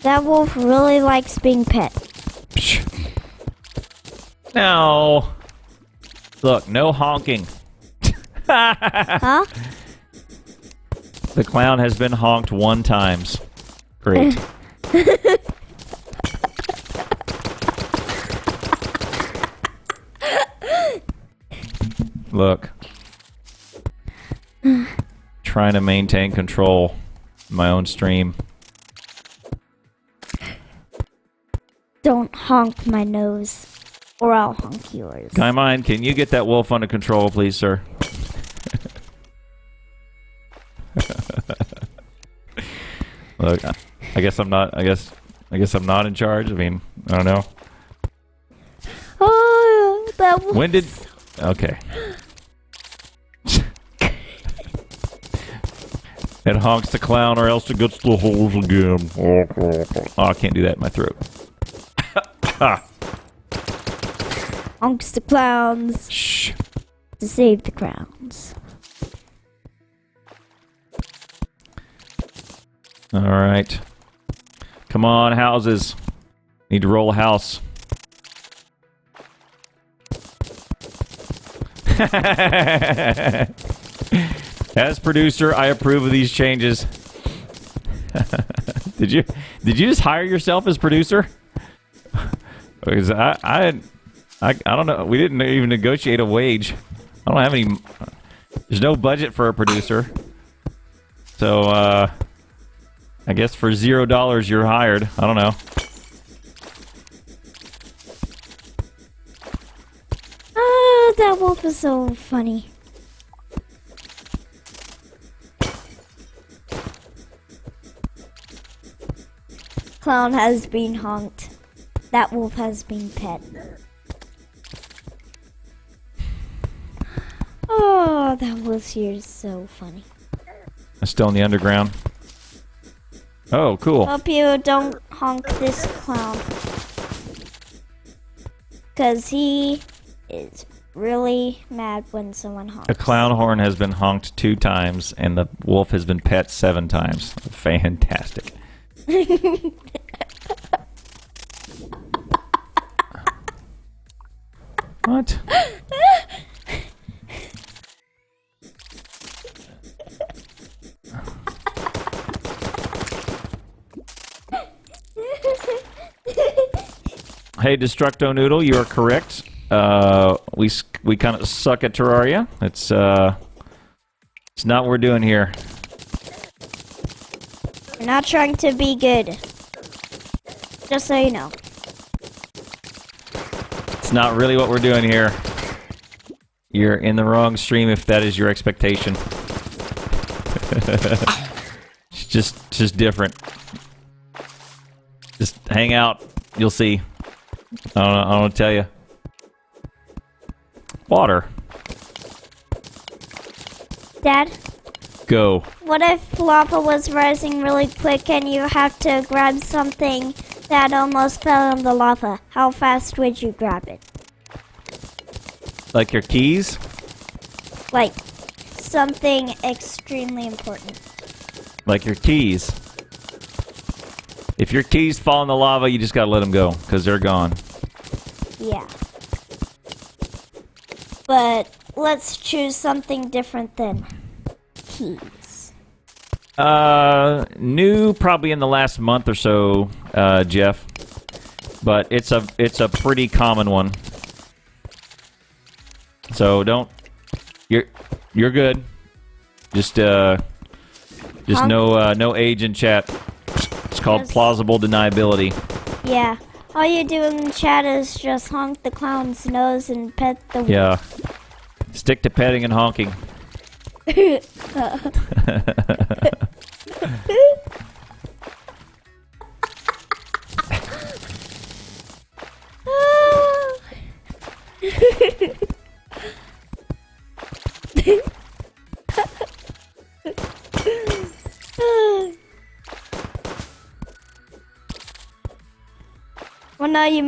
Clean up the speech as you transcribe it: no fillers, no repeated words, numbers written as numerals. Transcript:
That wolf really likes being pet. Psh. No. Look, no honking. Huh? The clown has been honked 1 time. Great. Look. Trying to maintain control in my own stream. Don't honk my nose, or I'll honk yours. Gaimon, can you get that wolf under control, please, sir? Look, I guess I'm not. I guess I'm not in charge. I mean, I don't know. Oh, that wolf. When did? Okay. It honks the clown, or else it gets the holes again. Oh, I can't do that in my throat. Honks the clowns. Shh. To save the crowns. All right. Come on, houses. Need to roll a house. As producer, I approve of these changes. Did you just hire yourself as producer? Because I don't know. We didn't even negotiate a wage. I don't have any. There's no budget for a producer. So I guess for $0 you're hired. I don't know. Oh, that wolf is so funny. Clown has been honked. That wolf has been pet. Oh, that wolf here is so funny. I'm still in the underground. Oh, cool. Hope you don't honk this clown. Because he is really mad when someone honks. A clown horn has been honked 2 times, and the wolf has been pet 7 times. Fantastic. What? Hey, Destructo Noodle, you are correct. We kind of suck at Terraria. It's not what we're doing here. We're not trying to be good. Just so you know. It's not really what we're doing here. You're in the wrong stream if that is your expectation. It's just different. Just hang out. You'll see. I don't know what to tell you. Water. Dad, Go. what if lava was rising really quick and you have to grab something that almost fell in the lava? How fast would you grab it? Like your keys? Like something extremely important. Like your keys. If your keys fall in the lava, you just gotta let them go, because they're gone. Yeah. But let's choose something different than keys. New probably in the last month or so, Jeff. But it's a pretty common one. So don't. You're good. Just no age in chat. It's called Yes. plausible deniability. Yeah. All you do in chat is just honk the clown's nose and pet the... Yeah. Stick to petting and honking. Well, now you